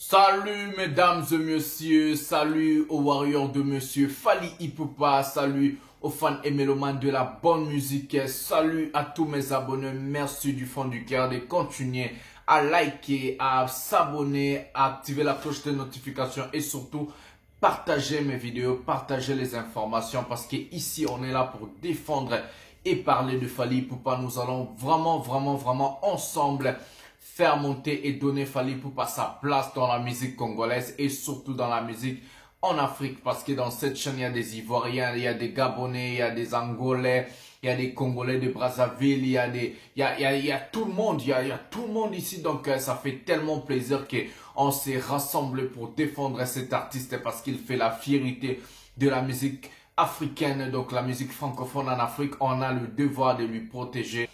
Salut mesdames et messieurs, salut aux warriors de monsieur Fally Ipupa, salut aux fans et mélomanes de la bonne musique, salut à tous mes abonnés, merci du fond du cœur de continuer à liker, à s'abonner, à activer la cloche de notification et surtout partager mes vidéos, partager les informations parce qu'ici on est là pour défendre et parler de Fally Ipupa. Nous allons vraiment ensemble faire monter et donner Fally Ipupa sa place dans la musique congolaise et surtout dans la musique en Afrique. Parce que dans cette chaîne, il y a des Ivoiriens, il y a des Gabonais, il y a des Angolais, il y a des Congolais de Brazzaville, il y a tout le monde, il y a tout le monde ici. Donc ça fait tellement plaisir qu'on s'est rassemblés pour défendre cet artiste parce qu'il fait la fierté de la musique africaine, donc la musique francophone en Afrique. On a le devoir de lui protéger.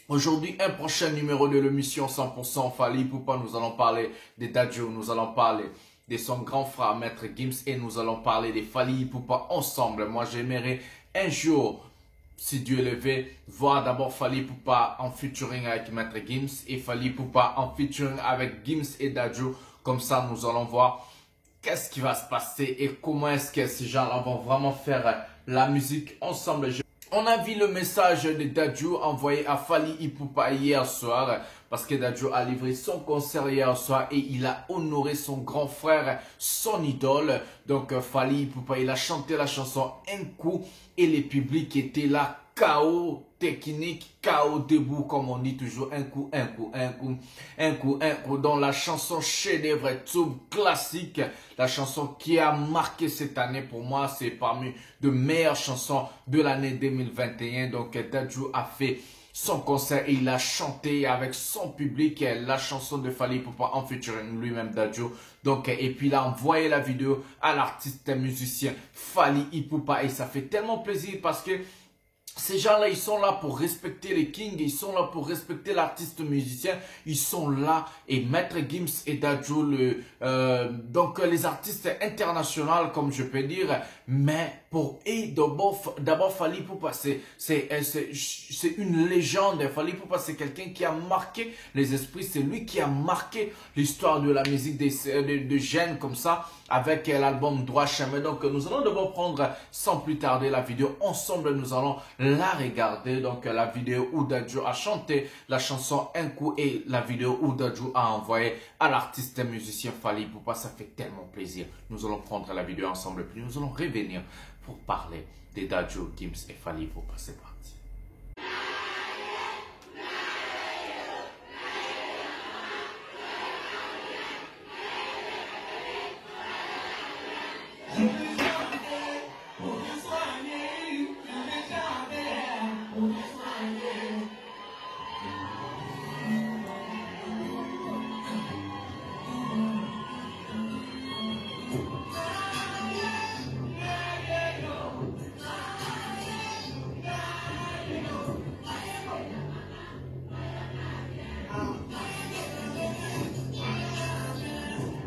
Aujourd'hui, un prochain numéro de l'émission 100% Fally Ipupa. Nous allons parler de Dadju, nous allons parler de son grand frère Maître Gims et nous allons parler de Fally Ipupa ensemble. Moi, j'aimerais un jour, si Dieu le veut, voir d'abord Fally Ipupa en featuring avec Maître Gims et Fally Ipupa en featuring avec Gims et Dadju. Comme ça, nous allons voir qu'est-ce qui va se passer et comment est-ce que ces gens-là vont vraiment faire la musique ensemble. On a vu le message de Dadju envoyé à Fally Ipupa hier soir parce que Dadju a livré son concert hier soir et il a honoré son grand frère, son idole. Donc Fally Ipupa, il a chanté la chanson un coup et le public était là, KO technique, KO debout comme on dit toujours, un coup. Dans la chanson chef-d'œuvre, tout classique, la chanson qui a marqué cette année pour moi, c'est parmi de meilleures chansons de l'année 2021. Donc Dadju a fait son concert et il a chanté avec son public la chanson de Fally Ipupa en featuring lui-même Dadju. Donc, et puis il a envoyé la vidéo à l'artiste musicien Fally Ipupa et ça fait tellement plaisir parce que ces gens-là, ils sont là pour respecter les kings, ils sont là pour respecter l'artiste musicien, ils sont là et Maître Gims et Dadju, donc les artistes internationaux comme je peux dire, mais pour eux d'abord Fally Ipupa, c'est une légende. Fally Ipupa, c'est quelqu'un qui a marqué les esprits, c'est lui qui a marqué l'histoire de la musique de jeunes comme ça avec l'album Droit Chemin. Donc nous allons d'abord prendre sans plus tarder la vidéo ensemble, nous allons la regarder. Donc la vidéo où Dadju a chanté la chanson un coup et la vidéo où Dadju a envoyé à l'artiste musicien Fally Ipupa. Ça fait tellement plaisir. Nous allons prendre la vidéo ensemble puis nous allons revenir pour parler de Dadju, Gims et Fally Ipupa. C'est parti.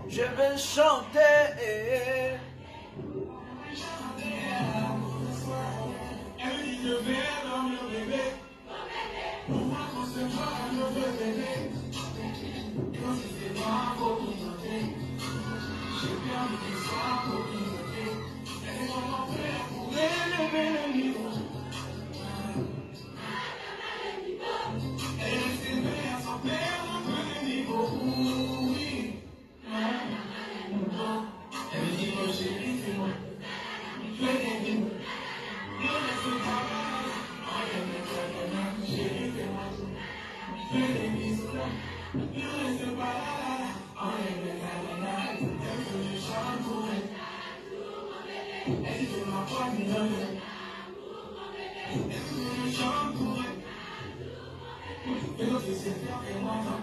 Je vais chanter.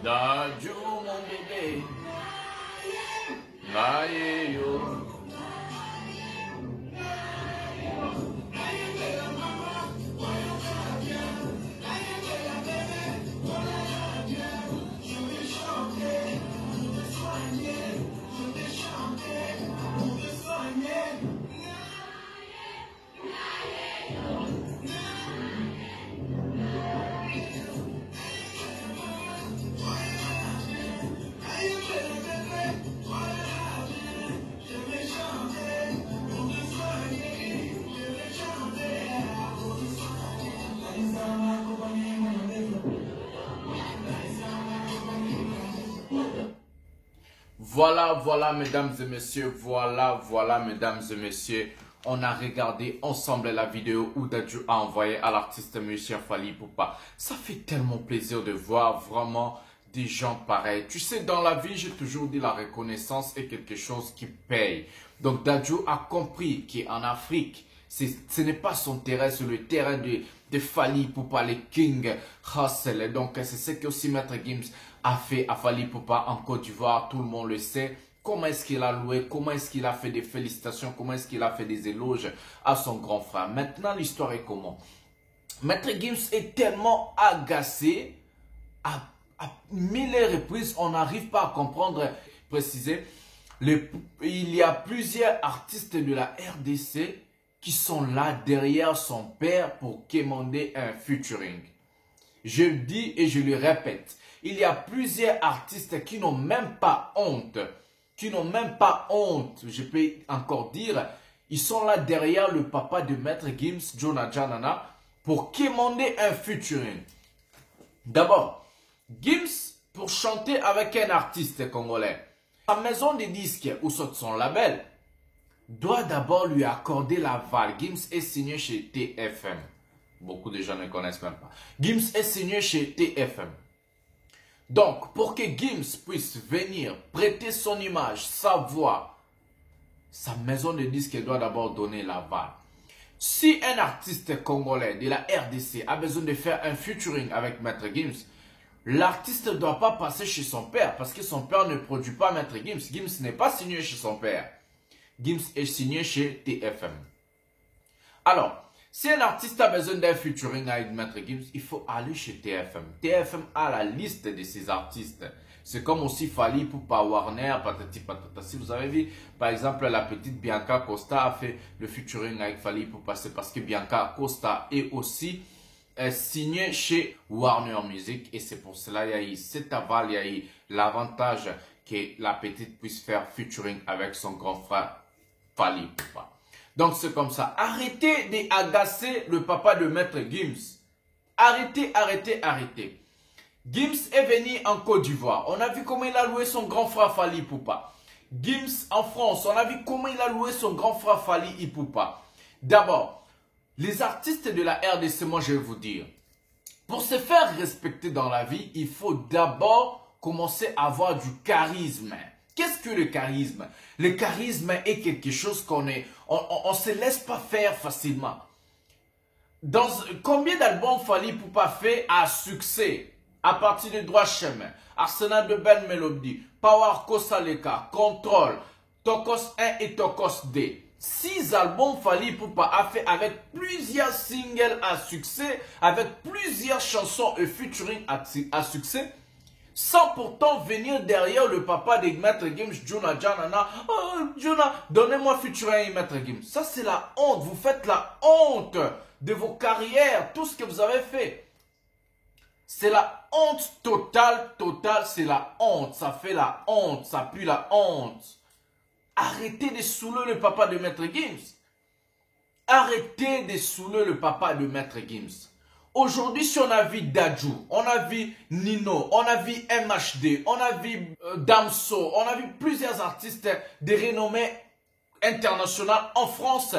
Dadju mon bébé, aïe yo. Voilà, mesdames et messieurs, voilà, mesdames et messieurs. On a regardé ensemble la vidéo où Dadju a envoyé à l'artiste musicien Fally Ipupa. Ça fait tellement plaisir de voir vraiment des gens pareils. Tu sais, dans la vie, j'ai toujours dit la reconnaissance est quelque chose qui paye. Donc Dadju a compris qu'en Afrique, ce n'est pas son terrain, c'est le terrain de Fally Ipupa, les King Hustle. Et donc, c'est ce que aussi Maître Gims a fait à Fally Ipupa en Côte d'Ivoire. Tout le monde le sait. Comment est-ce qu'il a loué, comment est-ce qu'il a fait des félicitations, comment est-ce qu'il a fait des éloges à son grand frère. Maintenant, l'histoire est comment? Maître Gims est tellement agacé à mille reprises, on n'arrive pas à comprendre, préciser. Il y a plusieurs artistes de la RDC qui sont là derrière son père pour commander un featuring. Je le dis et je le répète, il y a plusieurs artistes qui n'ont même pas honte. Je peux encore dire, ils sont là derrière le papa de Maître Gims, Jonah Janana, pour commander un featuring. D'abord, Gims, pour chanter avec un artiste congolais, la maison de disques ou son label, doit d'abord lui accorder l'aval. Gims est signé chez TFM. Beaucoup de gens ne connaissent même pas. Gims est signé chez TFM. Donc, pour que Gims puisse venir prêter son image, sa voix, sa maison de disques doit d'abord donner l'aval. Si un artiste congolais de la RDC a besoin de faire un featuring avec Maître Gims, l'artiste ne doit pas passer chez son père parce que son père ne produit pas Maître Gims. Gims n'est pas signé chez son père. Gims est signé chez TFM. Alors, si un artiste a besoin d'un featuring avec Maître Gims, il faut aller chez TFM. TFM a la liste de ces artistes. C'est comme aussi Fally Ipupa, Warner, patati patata. Si vous avez vu, par exemple, la petite Bianca Costa a fait le featuring avec Fally Ipupa. C'est parce que Bianca Costa est aussi signée chez Warner Music. Et c'est pour cela qu'il y a eu cet aval, il y a eu l'avantage que la petite puisse faire featuring avec son grand frère Fally Ipupa. Donc c'est comme ça. Arrêtez d'agacer le papa de Maître Gims. Arrêtez. Gims est venu en Côte d'Ivoire. On a vu comment il a loué son grand frère Fally Ipupa. Gims en France. On a vu comment il a loué son grand frère Fally Ipupa. D'abord, les artistes de la RDC, moi je vais vous dire, pour se faire respecter dans la vie, il faut d'abord commencer à avoir du charisme. Qu'est-ce que le charisme? Le charisme est quelque chose qu'on on se laisse pas faire facilement. Combien d'albums Fally Ipupa fait à succès à partir de Droit Chemin, Arsenal de belles mélodies, Power Kosaleka, Control, Tokos 1 et Tokos 2. 6 albums Fally Ipupa a fait avec plusieurs singles à succès, avec plusieurs chansons et featuring à succès. Sans pourtant venir derrière le papa de Maître Gims, Jonah Janana. Oh, Jonah, donnez-moi featuring Maître Gims. Ça, c'est la honte. Vous faites la honte de vos carrières, tout ce que vous avez fait. C'est la honte totale, c'est la honte. Ça fait la honte, ça pue la honte. Arrêtez de saouler le papa de Maître Gims. Arrêtez de saouler le papa de Maître Gims. Aujourd'hui, si on a vu Dadju, on a vu Nino, on a vu MHD, on a vu Damso, on a vu plusieurs artistes de renommée internationale en France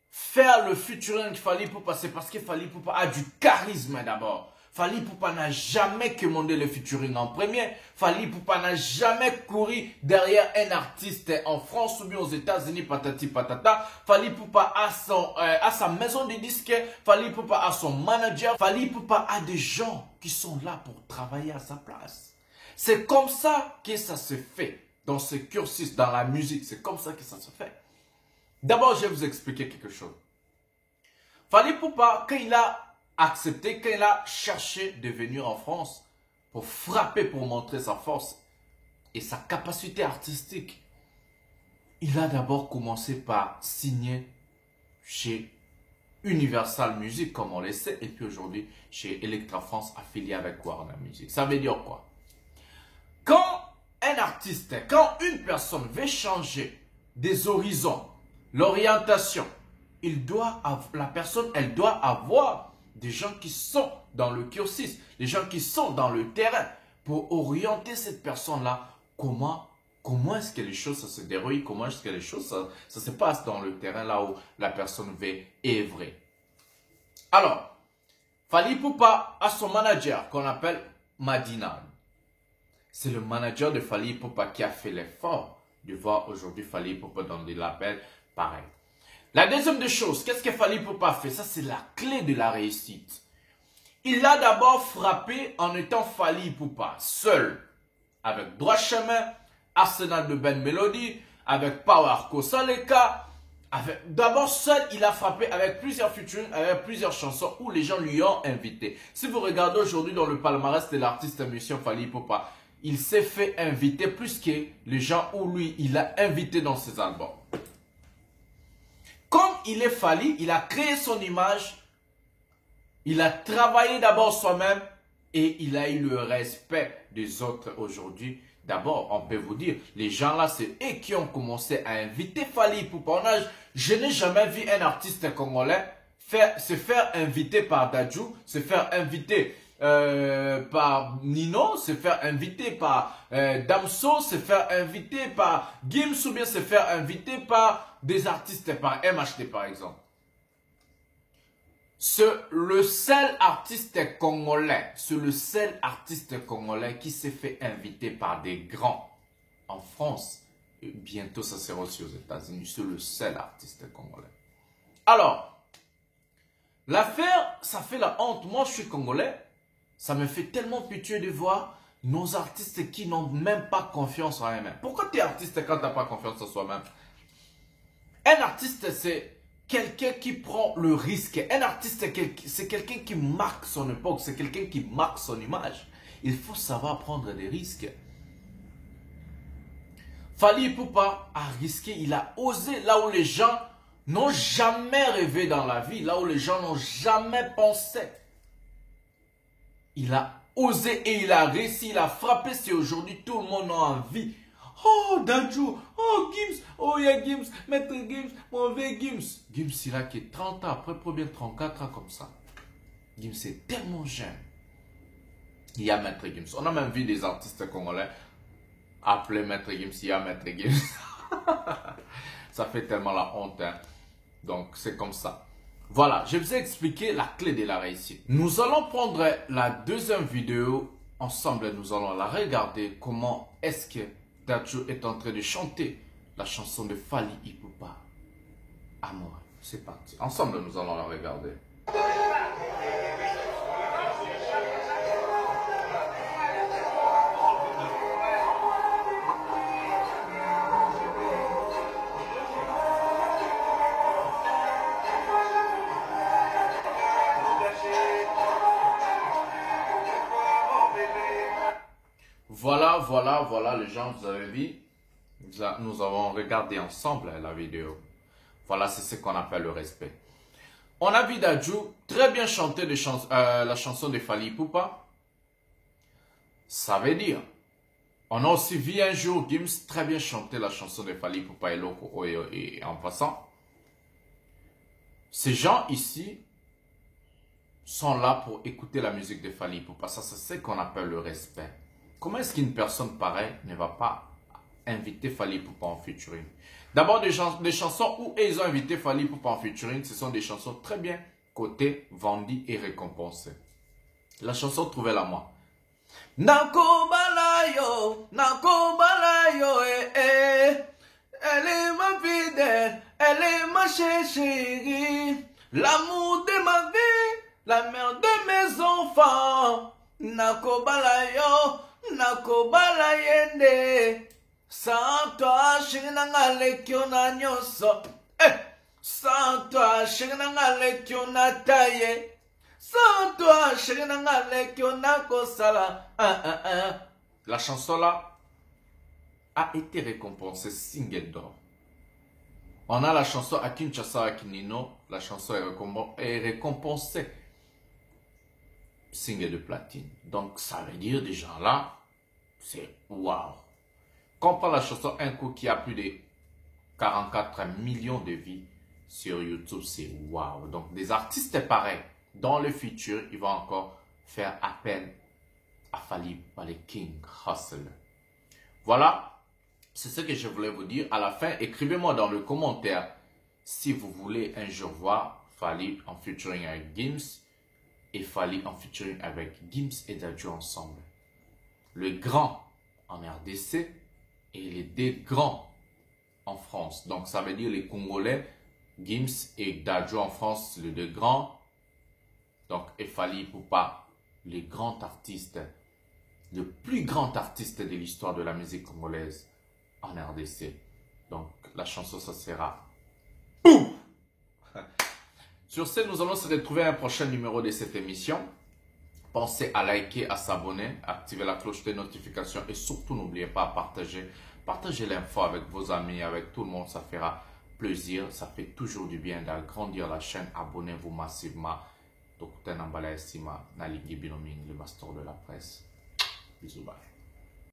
faire le featuring Fally Ipupa, c'est parce que Fally Ipupa a du charisme d'abord. Fally Ipupa n'a jamais commandé le featuring en premier. Fally Ipupa n'a jamais couru derrière un artiste en France ou bien aux États-Unis, patati patata. Fally Ipupa a sa maison de disques. Fally Ipupa a son manager. Fally Ipupa a des gens qui sont là pour travailler à sa place. C'est comme ça que ça se fait dans ce cursus, dans la musique. C'est comme ça que ça se fait. D'abord, je vais vous expliquer quelque chose. Fally Ipupa, quand il a accepté, quand il a cherché de venir en France pour frapper, pour montrer sa force et sa capacité artistique, il a d'abord commencé par signer chez Universal Music, comme on le sait, et puis aujourd'hui chez Electra France, affilié avec Warner Music. Ça veut dire quoi? Quand un artiste, quand une personne veut changer des horizons, l'orientation, la personne, elle doit avoir des gens qui sont dans le cursus, des gens qui sont dans le terrain pour orienter cette personne-là comment comment est-ce que les choses ça se déroulent, comment est-ce que les choses ça se passe dans le terrain là où la personne veut œuvrer. Alors, Fally Ipupa a son manager qu'on appelle Madina. C'est le manager de Fally Ipupa qui a fait l'effort de voir aujourd'hui Fally Ipupa dans des labels pareils. La deuxième des choses, qu'est-ce que Fally Ipupa fait? Ça, c'est la clé de la réussite. Il a d'abord frappé en étant Fally Ipupa, seul, avec Droit Chemin, Arsenal de Ben Melody, avec Power Kosaleka. D'abord seul, il a frappé avec plusieurs featuring, avec plusieurs chansons où les gens lui ont invité. Si vous regardez aujourd'hui dans le palmarès de l'artiste émission Fally Ipupa, il s'est fait inviter plus que les gens où lui, il a invité dans ses albums. Comme il est Fally, il a créé son image, il a travaillé d'abord soi-même et il a eu le respect des autres aujourd'hui. D'abord, on peut vous dire, les gens là, c'est eux qui ont commencé à inviter Fally Ipupa. Je n'ai jamais vu un artiste congolais se faire inviter par Dadju, se faire inviter par Nino, se faire inviter par Damso, se faire inviter par Gims ou bien se faire inviter par des artistes, par MHD par exemple. C'est le seul artiste congolais qui s'est fait inviter par des grands en France. Et bientôt, ça sera aussi aux États-Unis. C'est le seul artiste congolais. Alors, l'affaire, ça fait la honte. Moi, je suis congolais. Ça me fait tellement pitié de voir nos artistes qui n'ont même pas confiance en eux-mêmes. Pourquoi tu es artiste quand tu n'as pas confiance en soi-même? Un artiste, c'est quelqu'un qui prend le risque. Un artiste, c'est quelqu'un qui marque son époque. C'est quelqu'un qui marque son image. Il faut savoir prendre des risques. Fally Ipupa a risqué. Il a osé là où les gens n'ont jamais rêvé dans la vie. Là où les gens n'ont jamais pensé. Il a osé et il a réussi. Il a frappé. C'est aujourd'hui tout le monde a envie. Oh, Dadju, oh, Gims, oh, il y a Gims, Maître Gims, mon vieux Gims. Gims, il a que 30 ans, après bien 34 ans comme ça. Gims est tellement jeune. Il y a Maître Gims. On a même vu des artistes congolais appeler Maître Gims, il y a Maître Gims. Ça fait tellement la honte, hein. Donc, c'est comme ça. Voilà, je vous ai expliqué la clé de la réussite. Nous allons prendre la deuxième vidéo ensemble. Nous allons la regarder. Comment est-ce que Dadju est en train de chanter la chanson de Fally Ipupa, Amour. C'est parti. Ensemble, nous allons la regarder. Voilà, les gens, vous avez vu, nous avons regardé ensemble la vidéo. Voilà, c'est ce qu'on appelle le respect. On a vu Dadju très bien chanter la chanson de Fally Ipupa. Ça veut dire, on a aussi vu un jour Gims très bien chanter la chanson de Fally Ipupa et Loko et en passant. Ces gens ici sont là pour écouter la musique de Fally Ipupa. Ça, c'est ce qu'on appelle le respect. Comment est-ce qu'une personne pareille ne va pas inviter Fally Ipupa en featuring? D'abord, des chansons où ils ont invité Fally Ipupa en featuring, ce sont des chansons très bien cotées, vendues et récompensées. La chanson Trouvez-la moi. Nako balayo, elle est ma fidèle, elle est ma chérie, l'amour de ma vie, la mère de mes enfants. Nako balayo, nako balayende, sans toi, chérinanga lekiona nyoso. Sans toi, chérinanga lekiona taille. Sans toi, chérinanga lekiona kosala. La chanson là a été récompensée single d'or. On a la chanson à Kinshasa avec Nino. La chanson est récompensée single de platine. Donc ça veut dire déjà là, c'est waouh. Quand on prend la chanson Un coup qui a plus de 44 millions de vues sur YouTube, c'est waouh. Donc des artistes pareils, dans le futur, ils vont encore faire appel à Fally Ipupa, les King Hustle. Voilà, C'est ce que je voulais vous dire. À la fin, écrivez-moi dans le commentaire si vous voulez un jour voir Fally en featuring avec Gims et Fally en featuring avec Gims et Dadju ensemble. Le grand en RDC et les deux grands en France. Donc ça veut dire les Congolais, Gims et Dadju en France, les deux grands. Donc et Fally Ipupa, les grands artistes, le plus grand artiste de l'histoire de la musique congolaise en RDC. Donc la chanson ça sera boum. Sur ce, nous allons se retrouver à un prochain numéro de cette émission. Pensez à liker, à s'abonner, activer la cloche de notification et surtout n'oubliez pas à partager. Partagez l'info avec vos amis, avec tout le monde, ça fera plaisir. Ça fait toujours du bien d'agrandir la chaîne. Abonnez-vous massivement. Donc, le master de la presse. Bisous, bye.